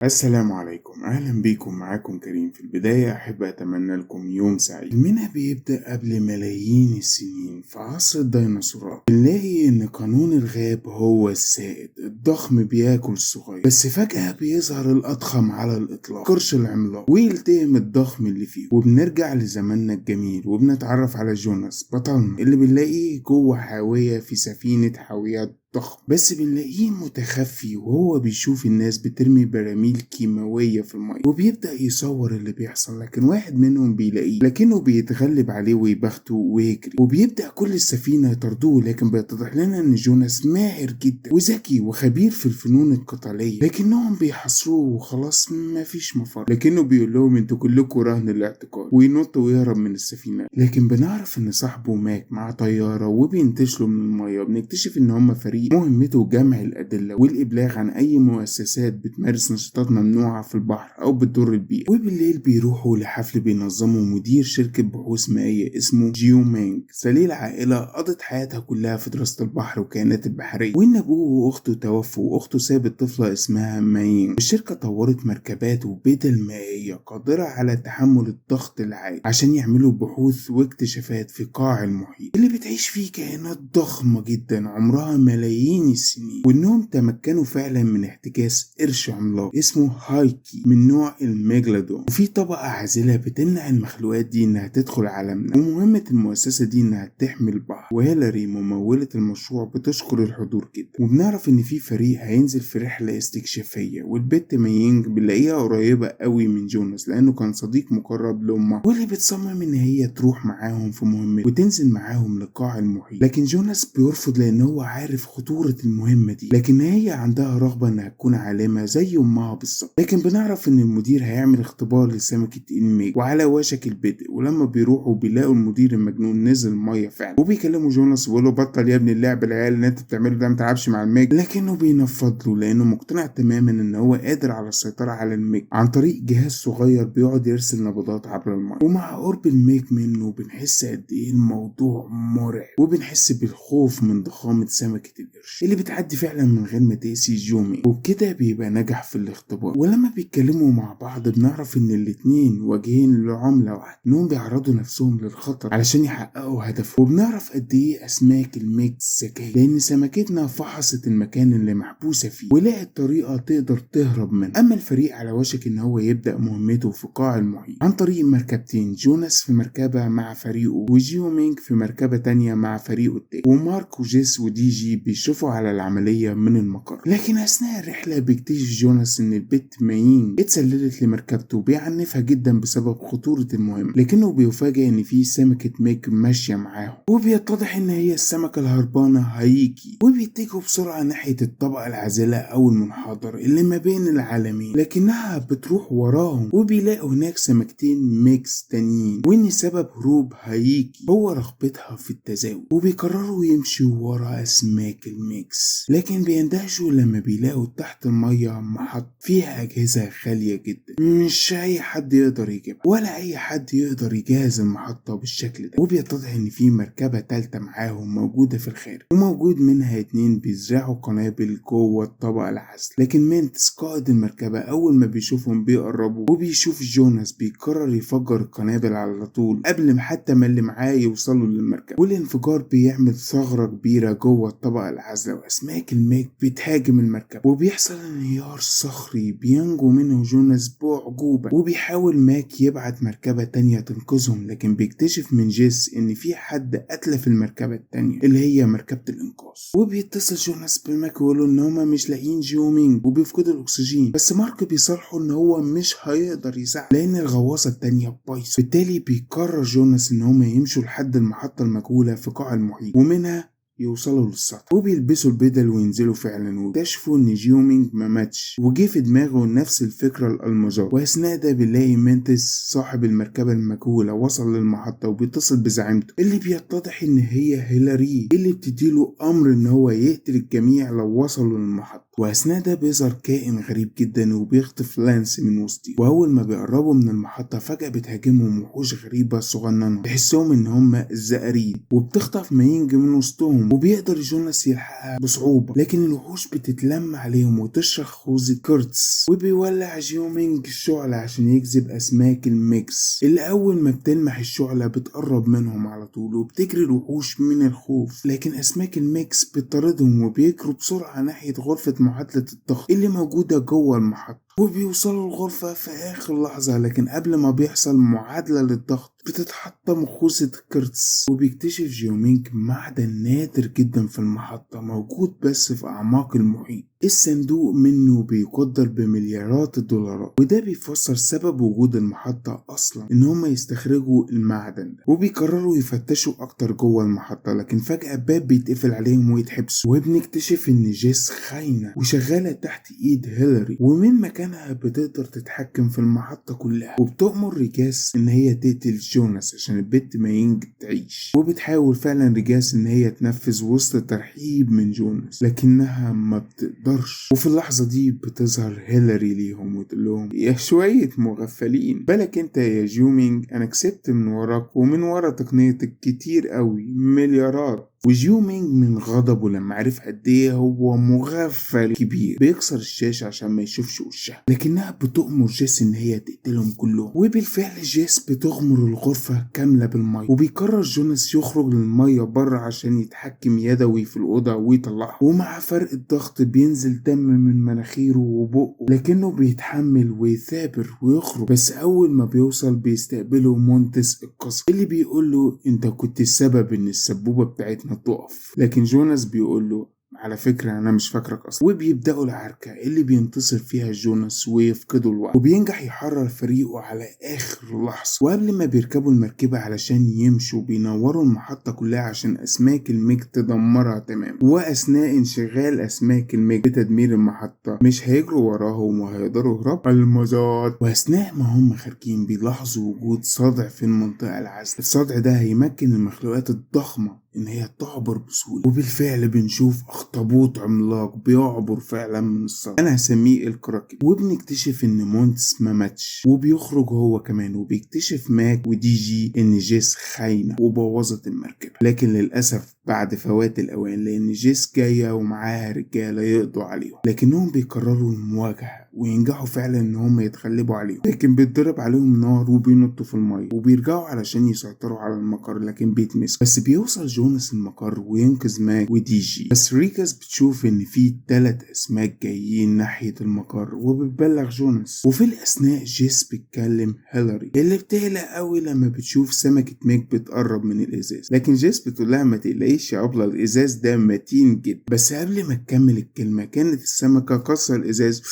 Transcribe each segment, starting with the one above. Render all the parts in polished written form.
السلام عليكم، أهلا بيكم. معاكم كريم. في البداية أحب أتمنى لكم يوم سعيد. فيلمنا بيبدأ قبل ملايين السنين في عصر الديناصورات. بنلاقي إن قانون الغاب هو السائد، الضخم بياكل الصغير، بس فجأة بيظهر الأضخم على الإطلاق، قرش العملاق، ويلتهم الضخم اللي فيه. وبنرجع لزماننا الجميل وبنتعرف على جوناس بطلنا اللي بنلاقيه جوه حاوية في سفينة حاويات ضخم، بس بنلاقيه متخفي وهو بيشوف الناس بترمي براميل كيماوية في المية، وبيبدأ يصور اللي بيحصل. لكن واحد منهم بيلاقيه لكنه بيتغلب عليه ويبخته ويجري، وبيبدأ كل السفينة يطردوه. لكن بيتضح لنا ان جوناس ماهر جدا وذكي وخبير في الفنون القتالية، لكنهم بيحاصروه وخلاص مفيش مفر. لكنه بيقول لهم انتوا كلكم رهن الاعتقال، وينط ويهرب من السفينة. لكن بنعرف ان صاحبه مات مع طيارة وبينتشلوا من المية. بنكتشف ان هم فريق مهمته جمع الأدلة والإبلاغ عن أي مؤسسات بتمارس نشاطات ممنوعة في البحر أو بتضر البيئة. وبالليل بيروحوا لحفل بينظمه مدير شركة بحوث مائية اسمه جيو مانج، ذليل عائلة قضت حياتها كلها في دراسة البحر والكائنات البحرية. وإن أبوه وأخته توفوا وأخته سابت طفلة اسمها مايين. الشركة طورت مركبات وبدل مائية قادرة على تحمل الضغط العالي عشان يعملوا بحوث واكتشافات في قاع المحيط اللي بتعيش فيه كائنات ضخمة جدا عمرها ملايين السنين. وانهم تمكنوا فعلا من احتكاس قرش عملاق اسمه هايكي من نوع الميجلادون، وفي طبقة عازلة بتمنع المخلوقات دي انها تدخل عالمنا. ومهمة المؤسسة دي انها تحمي البحر، وهيلاري ممولة المشروع بتشكر الحضور جدا. وبنعرف ان في فريق هينزل في رحلة استكشافية، والبت مايينج بنلاقيها قريبة قوي من جوناس لانه كان صديق مقرب لامها، واللي بتصمم ان هي تروح معاهم في مهمة وتنزل معاهم لقاع المحيط. لكن جوناس بيرفض لان هو عارف خطورة المهمة دي، لكن هي عندها رغبة انها تكون عالمة زي امها بالظبط. لكن بنعرف ان المدير هيعمل اختبار لسمكة الميج وعلى وشك البدء. ولما بيروحوا بيلاقوا المدير المجنون نزل المية فعلا، وبيكلموا جوناس ويقول له بطل يا ابني اللعب العيال اللي انت بتعمله ده، متلعبش مع الميج. لكنه بينفض له لانه مقتنع تماما ان هو قادر على السيطرة على الميج عن طريق جهاز صغير بيقعد يرسل نبضات عبر المية. ومع قرب الميج منه بنحس قد ايه الموضوع مرعب، وبنحس بالخوف من ضخامة سمكة القرش اللي بتعدي فعلا من غير ما تقسي جومي. وبكده بيبقى نجح في الاختبار. ولما بيتكلموا مع بعض بنعرف ان الاتنين واجهين لعملة واحدة، انهم بيعرضوا نفسهم للخطر علشان يحققوا هدفهم. وبنعرف قد ايه اسماك الميكس ذكية، لان سمكتنا فحصت المكان اللي محبوسة فيه ولقت طريقة تقدر تهرب منها. اما الفريق على وشك ان هو يبدأ مهمته في قاع المحيط عن طريق مركبتين، جوناس في مركبة مع فريقه وجيو مينج في مركبة تانية مع فريقه التاني. ومارك وجيس ودي جي بيشوفوا على العملية من المقر. لكن أثناء الرحلة بيكتشف جوناس إن البت مايين اتسللت لمركبته وبيعنفها جدا بسبب خطورة المهمة. لكنه بيفاجئ إن في سمكة ميج ماشية معاهم، وبيتضح إن هي السمكة الهربانة هايكي. وبيتجهوا بسرعة ناحية الطبقة العازلة أو المنحدر اللي ما بين العالمين، لكنها بتروح وراهم وبيلاقوا هناك سمكتين ميكس تانيين، وإن سبب هروب هايكي هو رغبتها في التزاوج. وبيقرروا يمشوا ورا أسماك الميكس، لكن بيندهشوا لما بيلاقوا تحت المية محط فيها أجهزة غالية جدا مش أي حد يقدر يجيبها، ولا أي حد يقدر يجهز المحطة بالشكل ده. وبيتضح إن في مركبة تالتة معاهم موجودة في الخارج، وموجود منها اتنين بيزرعوا قنابل جوه الطبقة العازلة. لكن مينتس قائد المركبة أول ما بيشوفهم بيقربوا وبيشوف جوناس بيقرر يفجر القنابل على طول قبل ما حتى ما اللي معاه يوصلوا للمركبة. والانفجار بيعمل ثغرة كبيرة جوه الطبقة العازلة، وأسماك الميج بتهاجم المركبة. وبيحصل انهيار صخري بينجو منه جوناس بأعجوبة. وبيحاول ماك يبعت مركبة تانية تنقذهم، لكن بيكتشف من جيس ان في حد أتلف المركبة التانية اللي هي مركبة الإنقاذ. وبيتصل جوناس بماك ويقولوا ان هما مش لاقيين جيومينج وبيفقدوا الأكسجين، بس مارك بيصالحه ان هو مش هيقدر يساعد لأن الغواصة التانية بايظة. بالتالي بيقرر جوناس ان هما يمشوا لحد المحطة المجهولة في قاع المحيط ومنها يوصلوا للسطح. وبيلبسوا البدل وينزلوا فعلا، واكتشفوا ان جيومينج ما ماتش وجه في دماغه نفس الفكرة الألمظات. واثناء ده بنلاقي مينتس صاحب المركبة المجهولة وصل للمحطة وبيتصل بزعيمته اللي بيتضح ان هي هيلاري اللي بتديله امر ان هو يقتل الجميع لو وصلوا للمحطة. وأثناء ده بيظهر كائن غريب جدا وبيخطف لانس من وسطي، وأول ما بيقربوا من المحطة فجأة بتهاجمهم وحوش غريبة صغننة تحسهم إن هم الزقاريد، وبتخطف ماينج من وسطهم وبيقدر جوناس يلحقها بصعوبة، لكن الوحوش بتتلم عليهم وتشرخ خوذة كيرتس، وبيولع جيومينج الشعلة عشان يجذب أسماك الميكس اللي أول ما بتلمح الشعلة بتقرب منهم على طول وبتجري الوحوش من الخوف، لكن أسماك الميكس بتطاردهم وبيجروا بسرعة ناحية غرفة معادلة الضغط اللي موجودة جوه المحطة، وبيوصلوا الغرفة في آخر لحظة، لكن قبل ما بيحصل معادلة للضغط بتتحطم خوذة كيرتس، وبيكتشف جيومينج معدن نادر جدا في المحطة موجود بس في أعماق المحيط. الصندوق منه بيقدر بمليارات الدولارات، وده بيفسر سبب وجود المحطة أصلا إن هم يستخرجوا المعدن ده، وبيقرروا يفتشوا أكتر جوه المحطة، لكن فجأة باب بيتقفل عليهم ويتحبسوا، وبنكتشف إن جيس خاينة وشغالة تحت إيد هيلاري، ومن مكانها بتقدر تتحكم في المحطة كلها، وبتأمر ريجاس إن هي تقتل جوناس عشان البت ماينج تعيش، وبتحاول فعلا ريجاس إن هي تنفذ وسط ترحيب من جوناس لكنها ما بتقدرش. وفي اللحظة دي بتظهر هيلاري ليهم وتقول لهم يا شوية مغفلين، بالك انت يا جيومينج انا كسبت من وراك ومن ورا تقنيتك كتير قوي مليارات. وجيومينج من غضبه لما عرف قد ايه هو مغفل كبير بيكسر الشاشة عشان ما يشوفش وشها، لكنها بتؤمر جيس ان هي تقتلهم كلهم، وبالفعل جيس بتغمر الغرفة كاملة بالمية، وبيقرر جوناس يخرج للمية بره عشان يتحكم يدوي في الأوضة ويطلعها، ومع فرق الضغط بينزل دم من مناخيره وبقه، لكنه بيتحمل ويثابر ويخرج، بس أول ما بيوصل بيستقبله مونتس القصر اللي بيقول له انت كنت السبب ان السبوبة بتاعتنا تقف، لكن جوناس بيقول له على فكرة أنا مش فاكرك أصلا، وبيبدأوا العركة اللي بينتصر فيها جوناس ويفقدوا الوقت، وبينجح يحرر فريقه على آخر لحظة، وقبل ما بيركبوا المركبة علشان يمشوا بينوروا المحطة كلها عشان أسماك الميج تدمرها تماما، وأثناء انشغال أسماك الميج بتدمير المحطة مش هيجروا وراهم وهيقدروا يهربوا المزاد، وأثناء ما هم خارجين بيلاحظوا وجود صدع في المنطقة العازلة، الصدع ده هيمكن المخلوقات الضخمة إن هي تعبر بسهولة، وبالفعل بنشوف أخطبوط عملاق بيعبر فعلا من الصدع أنا هسميه الكراكن، وبنكتشف إن مونتس ما ماتش، وبيخرج هو كمان، وبيكتشف ماك ودي جي إن جيس خاينة وبوظت المركبة، لكن للأسف بعد فوات الأوان لأن جيس جاية ومعاها رجالة يقضوا عليهم، لكنهم بيقرروا المواجهة وينجحوا فعلا إن هم يتغلبوا عليهم، لكن بيتضرب عليهم نار وبينطوا في المية وبيرجعوا علشان يسيطروا على المقر، لكن بيتمسكوا، بس بيوصل جوناس المقر وينقذ ماك ودي جي، بس ريكاس بتشوف إن في 3 أسماك جايين ناحية المقر وبتبلغ جوناس، وفي الأثناء جيس بتكلم هيلاري اللي بتقلق قوي لما بتشوف سمكة ميك بتقرب من الإزاز، لكن جيس بتقول لها ما تقلقيش يا أبلة الإزاز ده متين جدا، بس قبل ما تكمل الكلمة كانت السمكة كسر الإزاز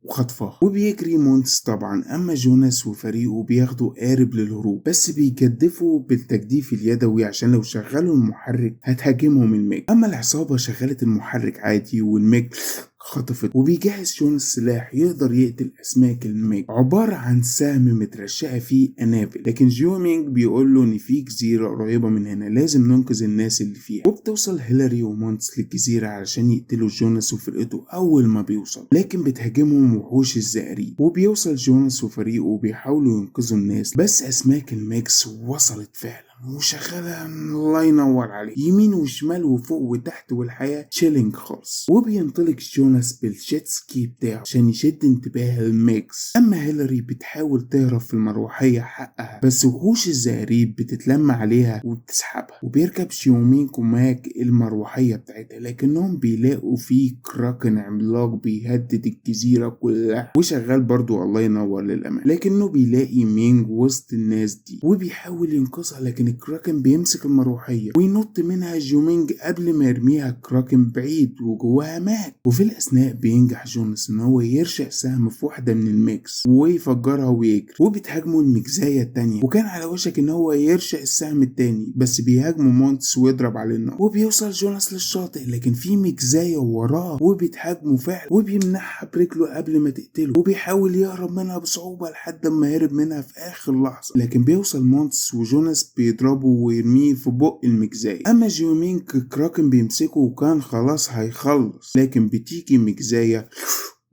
وخطفها، وبيجري مونتس طبعا، اما جوناس وفريقه بياخدوا قارب للهروب بس بيجدفوا بالتجديف اليدوي عشان لو شغلوا المحرك هتهاجمهم الميج، اما العصابة شغلت المحرك عادي والميج خطفت، وبيجهز جوناس سلاح يقدر يقتل اسماك الميج عبارة عن سهم مترشقة فيه قنابل، لكن جيومينج بيقول له ان في جزيرة قريبة من هنا لازم ننقذ الناس اللي فيها، وبتوصل هيلاري ومونتس للجزيرة علشان يقتلوا جوناس وفرقته اول ما بيوصل، لكن بتهاجمهم وحوش الزائرين، وبيوصل جوناس وفريقه وبيحاولوا ينقذوا الناس، بس اسماك الميكس وصلت فعلا وشغالة الله ينور عليه يمين وشمال وفوق وتحت، والحياة تشيلينج خالص، وبينطلق جوناس بالجيت سكي بتاعه عشان يشد انتباه الميكس، اما هيلاري بتحاول تهرب في المروحية حقها بس وحوش الزائرين بتتلم عليها وبتسحبها، وبيركب شيومينج وماك المروحية بتاعتها لكنهم بيلاقوا فيه كراكن عملاق بيهدد الجزيرة كلها وشغال برضو الله ينور للأمان، لكنه بيلاقي مينج وسط الناس دي وبيحاول ينقذها، لكن الكراكن بيمسك المروحية وينط منها جيومينج قبل ما يرميها الكراكن بعيد وجواها مات، وفي الأثناء بينجح جوناس إن هو يرشق سهم في واحدة من الميكس ويفجرها ويجري، وبتهاجمه الميكزاية التانية وكان على وشك إن هو يرشق السهم التاني بس بيهاجمه مونتس ويضرب عليه النار، وبيوصل جوناس للشاطئ لكن في ميكزاية وراه وبتهاجمه فعلا وبيمنعها برجله قبل ما تقتله، وبيحاول يهرب منها بصعوبة لحد ما هرب منها في آخر لحظة، لكن بيوصل مونتس وجوناس بيضرب بيضربه ويرميه في بق المجزاية. أما جيومينج كراكن بيمسكه وكان خلاص هيخلص، لكن بتيجي مجزاية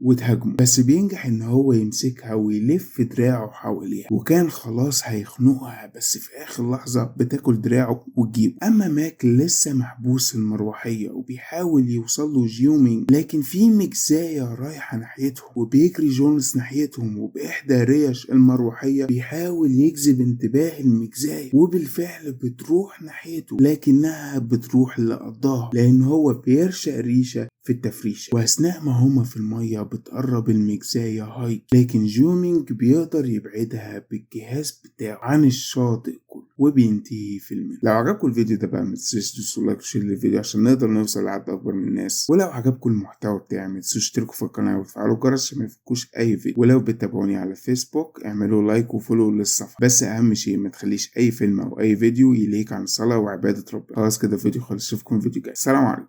وتهاجمه، بس بينجح ان هو يمسكها ويلف دراعه حواليها، وكان خلاص هيخنقها بس في اخر لحظة بتاكل دراعه وتجيبه. اما ماك لسه محبوس في المروحية وبيحاول يوصل له جيومينج، لكن في مجزاية رايحة ناحيتهم وبيجري جونس ناحيتهم، وبإحدى ريش المروحية بيحاول يجذب انتباه المجزاية، وبالفعل بتروح ناحيته، لكنها بتروح لقضاها لان هو بيرشق ريشة في التفريشة. واثناء ما هما في المية بتقرب المجزاية هايك، لكن جيومينج بيقدر يبعدها بالجهاز بتاعه عن الشاطئ كله، وبينتهي فيلم. لو عجبكم الفيديو ده بقى متنسوش تدوسوا لايك وشير للفيديو عشان نقدر نوصل لعدد اكبر من الناس. ولو عجبكم المحتوى بتاعي متنسوش تشتركوا في القناة وتفعلوا الجرس عشان ما يفوتكوش اي فيديو. ولو بتتابعوني على فيسبوك اعملوا لايك وفولو للصفحة. بس اهم شيء ما تخليش اي فيلم او اي فيديو يليك عن الصلاة وعبادة ربنا. خلاص كده الفيديو خلص، اشوفكم في فيديو جاي. سلام عليكم.